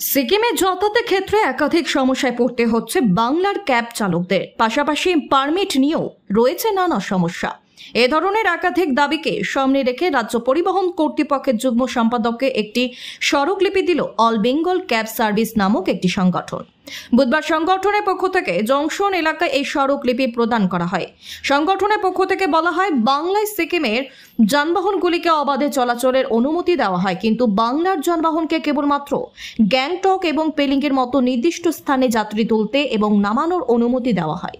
সিকিমে যাতায়াতের ক্ষেত্রে একাধিক সমস্যায় পড়তে হচ্ছে বাংলার ক্যাব চালকদের। পাশাপাশি পারমিট নিয়েও রয়েছে নানা সমস্যা। এ ধরনের একাধিক দাবিকে সামনে রেখে রাজ্য পরিবহন কর্তৃপক্ষের যুগ্ম সম্পাদককে একটি স্মারকলিপি দিল অল বেঙ্গল ক্যাব সার্ভিস নামক একটি সংগঠন। বুধবার সংগঠনের পক্ষ থেকে জংশন এলাকায় এই স্মারকলিপি প্রদান করা হয়। সংগঠনের পক্ষ থেকে বলা হয়, বাংলায় সিকিমের যানবাহনগুলিকে অবাধে চলাচলের অনুমতি দেওয়া হয়, কিন্তু বাংলার যানবাহনকে কেবলমাত্র গ্যাংটক এবং পেলিংয়ের মতো নির্দিষ্ট স্থানে যাত্রী তুলতে এবং নামানোর অনুমতি দেওয়া হয়।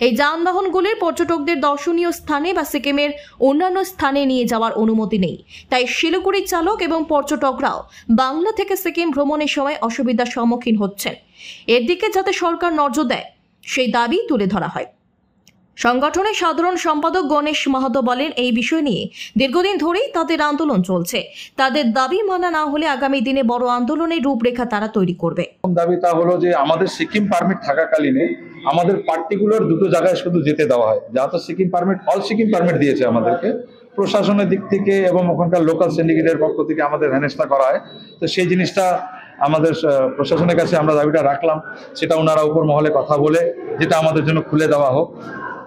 এই যানবাহনগুলির পর্যটকদের দর্শনীয় স্থানে বা সিকিমের অন্যান্য স্থানে নিয়ে যাওয়ার অনুমতি নেই। তাই শিলিগুড়ি চালক এবং পর্যটকরাও বাংলা থেকে সিকিম ভ্রমণের সময় অসুবিধার সম্মুখীন হচ্ছেন। এর দিকে যাতে সরকার নজর দেয় সেই দাবি তুলে ধরা হয়। সংগঠনের সাধারণ সম্পাদক গণেশ মাহাতো বলেন, এই বিষয় নিয়ে দীর্ঘদিন ধরেই তাদের আন্দোলন চলছে। তাদের দাবি মানা না হলে আগামী দিনে বড় আন্দোলনের রূপরেখা তারা তৈরি করবে। দাবিটা হলো যে আমাদের সিকিম পারমিট থাকাকালীনে আমাদের পার্টিকুলার দুটো জায়গায় শুধু যেতে দেওয়া হয়। যা Sikkim permit, all Sikkim permit দিয়েছে আমাদেরকে প্রশাসনের দিক থেকে এবং ওখানকার লোকাল সিন্ডিকেটের পক্ষ থেকে আমাদের হেনস্থা করা হয়। তো সেই জিনিসটা আমাদের প্রশাসনের কাছে আমরা দাবিটা রাখলাম, সেটা ওনারা উপর মহলে কথা বলে যেটা আমাদের জন্য খুলে দেওয়া হোক।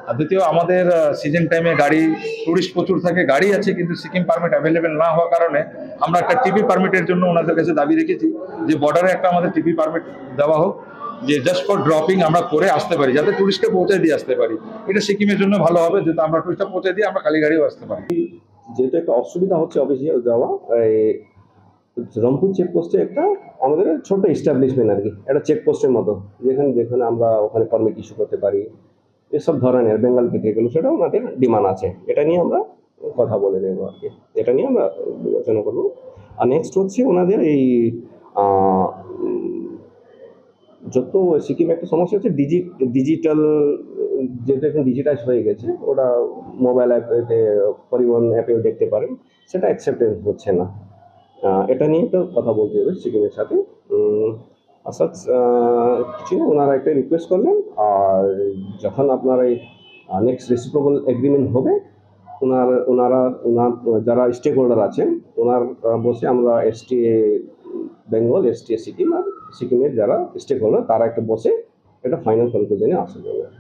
আর দ্বিতীয়, আমাদের সিজন টাইমে গাড়ি টুরিস্ট প্রচুর থাকে, গাড়ি আছে, কিন্তু সিকিম পারমিট অ্যাভেলেবেল না হওয়ার কারণে আমরা একটা টিপি পারমিটের জন্য ওনাদের কাছে দাবি রেখেছি যে বর্ডারে একটা আমাদের টিপি পারমিট দেওয়া হোক, যে জাস্ট ফর ড্রপিং আমরা করে আসতে পারি, যাতে টুরিস্টকে পৌঁছে দিয়ে আসতে পারি। এটা সিকিমের জন্য ভালো হবে, যেহেতু আমরা টুরিস্টকে পৌঁছে দিয়ে আমরা খালি গাড়িও আসতে পারি। যেহেতু একটা অসুবিধা হচ্ছে অফিসিয়াল যাওয়া, রংপুর চেকপোস্টে একটা আমাদের ছোট এস্টাবলিশমেন্ট আর কি, একটা চেকপোস্টের মতো, যেখানে আমরা ওখানে পারমিট ইস্যু করতে পারি, এসব ধরনের বেঙ্গল থেকে গেলো, সেটাও আমাদের ডিমান্ড আছে। এটা নিয়ে আমরা কথা বলে নেবো আর কি, এটা নিয়ে আমরা বিবেচনা করবো। আর নেক্সট হচ্ছে ওনাদের এই যত সিকিমে একটা সমস্যা হচ্ছে ডিজিটাল, যেটা এখন ডিজিটাইজ হয়ে গেছে, ওটা মোবাইল অ্যাপে পরিবহন অ্যাপেও দেখতে পারেন, সেটা অ্যাকসেপ্টেন্স হচ্ছে না। এটা নিয়ে তো কথা বলতে হবে সিকিমের সাথে। আচ্ছা, কিছু না, ওনারা একটা রিকোয়েস্ট করলেন। আর যখন আপনার এই নেক্সট রেসিপ্রোকাল এগ্রিমেন্ট হবে, ওনার যারা স্টেক হোল্ডার আছেন, বসে আমরা এসটিএ বেঙ্গল, এসটিএ সিকিম আর সিকিমের যারা স্টেক হোল্ডার, তারা একটা বসে একটা ফাইনাল কনক্লুশনে আসা যাবে।